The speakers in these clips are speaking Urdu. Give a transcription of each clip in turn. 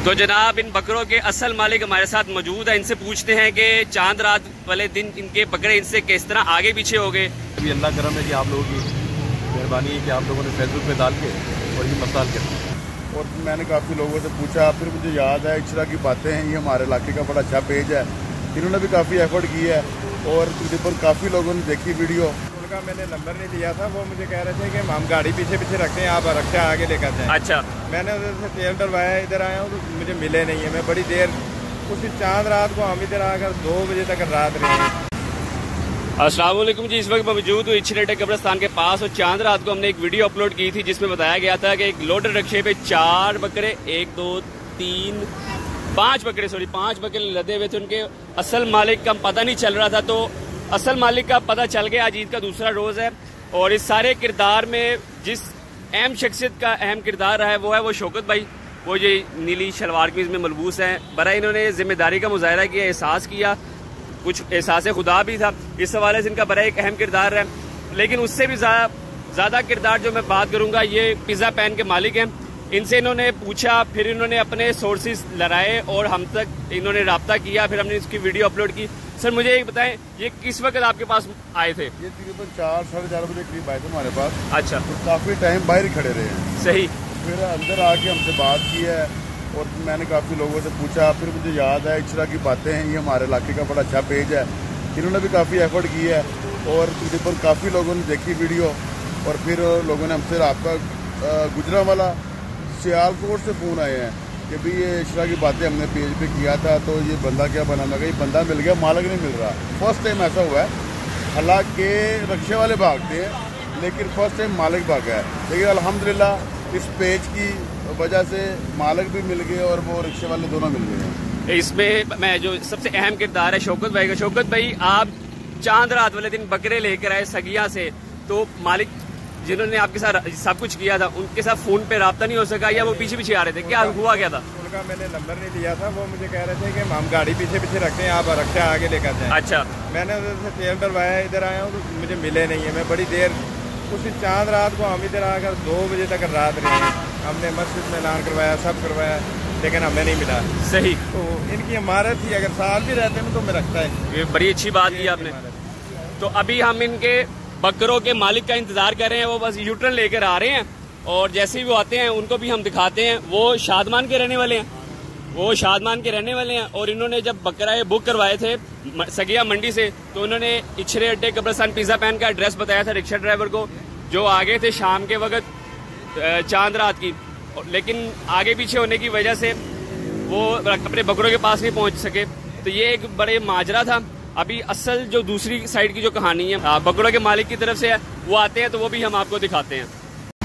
تو جناب ان بکروں کے اصل مالک ہمارے ساتھ موجود ہے، ان سے پوچھتے ہیں کہ چاند رات والے دن ان کے بکرے ان سے کس طرح آگے پیچھے ہو گئے۔ ابھی اللہ کرم ہے کہ آپ لوگوں کی مہربانی ہے کہ آپ لوگوں نے فیس بک پہ ڈال کے اور یہ مسائل کر، اور میں نے کافی لوگوں سے پوچھا، پھر مجھے یاد ہے اچرا کی باتیں ہیں، یہ ہمارے علاقے کا بڑا اچھا پیج ہے، انہوں نے بھی کافی ایفرٹ کی ہے اور تقریباً کافی لوگوں نے دیکھی ویڈیو۔ ان کا میں نے نمبر نہیں دیا تھا، وہ مجھے کہہ رہے تھے کہ ہم گاڑی پیچھے پیچھے رکھتے ہیں، آپ رکشا آگے لے کر جائیں۔ اچھا، میں نے ادھر سے تیل ڈلوایا، ادھر آیا ہوں تو مجھے ملے نہیں ہیں، میں بڑی دیر اسی چاند رات کو ہم ادھر آ کر 2 بجے تک رات رہے ہیں۔ السلام علیکم جی، اس وقت موجود ہوں اچھریٹے قبرستان کے پاس، اور چاند رات کو ہم نے ایک ویڈیو اپلوڈ کی تھی جس میں بتایا گیا تھا کہ ایک لوڈر رکشے پہ 4 بکرے 1 2 3 5 بکرے لدے ہوئے تھے، ان کے اصل مالک کا پتہ نہیں چل رہا تھا، تو اصل مالک کا پتہ چل گیا۔ آج عید کا دوسرا روز ہے اور اس سارے کردار میں جس اہم شخصیت کا اہم کردار رہا ہے وہ ہے وہ شوکت بھائی، وہ یہ نیلی شلوار قمیض میں ملبوس ہیں۔ برائے انہوں نے ذمہ داری کا مظاہرہ کیا، احساس کیا، کچھ احساس خدا بھی تھا، اس حوالے سے ان کا بڑا ایک اہم کردار ہے۔ لیکن اس سے بھی زیادہ کردار جو میں بات کروں گا، یہ پیزا پین کے مالک ہیں۔ ان سے انہوں نے پوچھا، پھر انہوں نے اپنے سورسز لڑائے اور ہم تک انہوں نے رابطہ کیا، پھر ہم نے اس کی ویڈیو اپلوڈ کی۔ سر مجھے ایک بتائیں، یہ کس وقت آپ کے پاس آئے تھے؟ یہ تقریباً 4 ساڑھے 4 بجے قریب آئے تھے ہمارے پاس۔ اچھا، کافی ٹائم باہر ہی کھڑے رہے ہیں۔ صحیح۔ پھر اندر آ کے ہم سے بات کی ہے اور میں نے کافی لوگوں سے پوچھا، پھر مجھے یاد ہے اچرا کی باتیں ہیں، یہ ہمارے علاقے کا بڑا اچھا پیج ہے، انہوں نے بھی کافی ایفرٹ کی ہے اور تقریباً کافی لوگوں نے دیکھی ویڈیو، اور پھر لوگوں نے ہم سے رابطہ گجرانوالہ سیال کوٹ سے فون آئے ہیں کہ بھی یہ اچرا کی باتیں ہم نے پیج پہ کیا تھا، تو یہ بندہ کیا بنا لگا، یہ بندہ مل گیا، مالک نہیں مل رہا۔ فرسٹ ٹائم ایسا ہوا ہے، حالانکہ رکشے والے بھاگتے ہیں لیکن فرسٹ ٹائم مالک بھاگا ہے، لیکن الحمدللہ اس پیج کی وجہ سے مالک بھی مل گئے اور وہ رکشے والے دونوں مل گئے ہیں۔ اس میں میں جو سب سے اہم کردار ہے شوکت بھائی کا۔ شوکت بھائی، آپ چاند رات والے دن بکرے لے کر آئے سگیا سے، تو مالک جنہوں نے آپ کے ساتھ سب کچھ کیا تھا ان کے ساتھ فون پہ رابطہ نہیں ہو سکا یا وہ پیچھے پیچھے آ رہے تھے؟ کیا ہوا کیا تھا؟ ان کا میں نے نمبر نہیں دیا تھا، وہ مجھے کہہ رہے تھے کہ ہم گاڑی پیچھے پیچھے رکھتے ہیں، آپ رکشا آگے لے کر جائیں۔ اچھا، میں نے ادھر سے تیل ڈلوایا، ادھر آیا ہوں تو مجھے ملے نہیں ہیں، میں بڑی دیر اسی چاند رات کو ہم ادھر آ کر 2 بجے تک رات رہے ہیں۔ ہم نے مسجد میں اعلان کروایا، سب کروایا، لیکن ہمیں نہیں ملا۔ صحیح۔ تو ان کی عمارت تھی، اگر سال بھی رہتے ہیں تو میں رکھتا ہے۔ یہ بڑی اچھی بات کی آپ نے۔ تو ابھی ہم ان کے بکروں کے مالک کا انتظار کر رہے ہیں، وہ بس یوٹرن لے کر آ رہے ہیں، اور جیسے ہی وہ آتے ہیں ان کو بھی ہم دکھاتے ہیں۔ وہ شادمان کے رہنے والے ہیں، اور انہوں نے جب بکرائے بک کروائے تھے سگیا منڈی سے، تو انہوں نے اچھرے اڈے قبرستان پیزا پین کا ایڈریس بتایا تھا رکشہ ڈرائیور کو، جو آگے تھے شام کے وقت چاند رات کی، لیکن آگے پیچھے ہونے کی وجہ سے وہ اپنے بکروں کے پاس نہیں پہنچ سکے۔ تو یہ ایک بڑے ماجرا تھا۔ ابھی اصل جو دوسری سائڈ کی جو کہانی ہے بکروں کے مالک کی طرف سے ہے، وہ آتے ہیں تو وہ بھی ہم آپ کو دکھاتے ہیں۔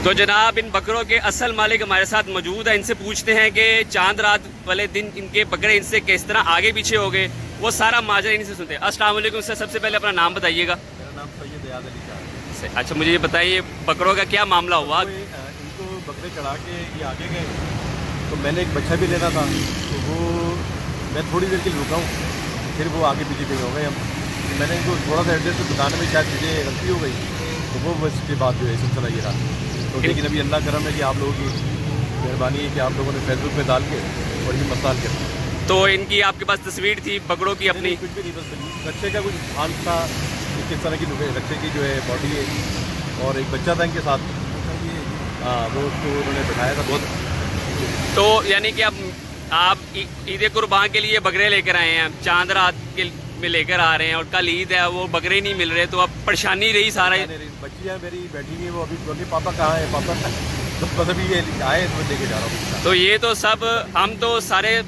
تو جناب ان بکروں کے اصل مالک ہمارے ساتھ موجود ہیں، ان سے پوچھتے ہیں کہ چاند رات والے دن ان کے بکرے ان سے کس طرح آگے پیچھے ہو گئے، وہ سارا ماجرا ان سے سنتے ہیں۔ السلام علیکم سر، سب سے پہلے اپنا نام بتائیے گا۔ میرا نام سید یاد علی شاہ۔ اچھا، مجھے یہ بتائیے بکروں کا کیا معاملہ ہوا؟ ان کو بکرے چڑھا کے یہ آگے گئے، تو میں نے ایک بچہ بھی لینا تھا، تو وہ میں تھوڑی دیر کے لیے رکا ہوں، پھر وہ آگے پیچھے ہو گئے۔ میں نے ان کو تھوڑا سا ایڈریس بتانے میں شاید مجھے غلطی ہو گئی، تو وہ اس کے بعد جو ہے سلسلہ یہ رہا۔ تو لیکن ابھی اللہ کرم ہے کہ آپ لوگوں کی مہربانی ہے کہ آپ لوگوں نے فیس بک پہ ڈال کے اور یہ مسائل کیا۔ تو ان کی آپ کے پاس تصویر تھی بکروں کی اپنی؟ کچھ بھی نہیں، بس رکشے کا کچھ حال تھا، کس طرح کی رکشے کی جو ہے باڈی ہے، اور ایک بچہ تھا ان کے ساتھ، وہ اس کو انہوں نے بٹھایا تھا بہت۔ تو یعنی کہ اب آپ عید قربان کے لیے بکرے لے کر آئے ہیں، چاند رات کے میں لے کر آ رہے ہیں، اور کل عید ہے، وہ بکرے نہیں مل رہے، تو اب پریشانی رہی سارا۔ بچیاں میری بیٹھی ہوئی، وہ ابھی بولتی پاپا کہاں ہے، پاپا بس ابھی یہ آئے تو لے کے جا رہا ہوں۔ تو یہ تو سب ہم تو سارے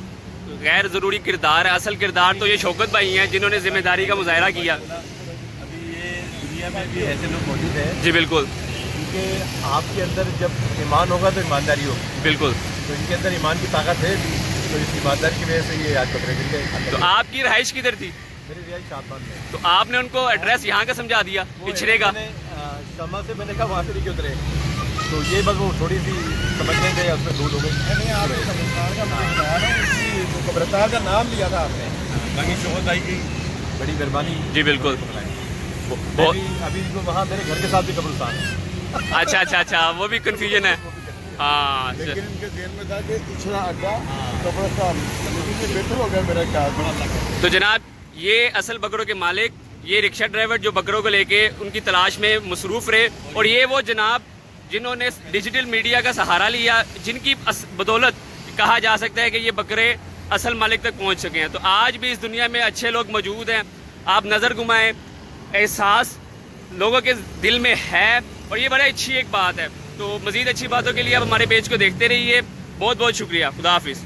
غیر ضروری کردار ہے، اصل کردار تو یہ شوکت بھائی ہیں جنہوں نے ذمہ داری کا مظاہرہ کیا۔ ابھی یہ دنیا میں بھی ایسے لوگ موجود ہیں۔ جی بالکل، کیونکہ آپ کے اندر جب ایمان ہوگا تو ایمانداری ہوگی۔ بالکل، تو ان کے اندر ایمان کی طاقت ہے، تو اس ایمانداری کی وجہ سے یہ آج بکرے مل گئے۔ تو آپ کی رہائش کدھر تھی؟ میری رہائش شادمان میں۔ تو آپ نے ان کو ایڈریس یہاں کا سمجھا دیا پچھڑے کا؟ شمع سے میں نے کہا وہاں سے نہیں اترے، تو یہ بس وہ تھوڑی سی سمجھنے گئے، اس میں دودھ ہو گئی۔ آپ نے قبرستان کا نام لیا تھا آپ نے، باقی شوہر بھائی کی بڑی مہربانی۔ جی بالکل۔ ابھی وہاں میرے گھر کے ساتھ بھی قبرستان ہے۔ اچھا، وہ بھی کنفیوژن ہے۔ ہاں لیکن ان کے ذہن میں تھا کہ اچھلا اڈا قبرستان، لیکن یہ بہتر ہو گیا میرا خیال۔ تو جناب یہ اصل بکروں کے مالک، یہ رکشہ ڈرائیور جو بکروں کو لے کے ان کی تلاش میں مصروف رہے، اور یہ وہ جناب جنہوں نے ڈیجیٹل میڈیا کا سہارا لیا، جن کی بدولت کہا جا سکتا ہے کہ یہ بکرے اصل مالک تک پہنچ چکے ہیں۔ تو آج بھی اس دنیا میں اچھے لوگ موجود ہیں، آپ نظر گھمائیں، احساس لوگوں کے دل میں ہے، اور یہ بڑی اچھی ایک بات ہے۔ تو مزید اچھی باتوں کے لیے آپ ہمارے پیج کو دیکھتے رہیے۔ بہت بہت شکریہ، خدا حافظ۔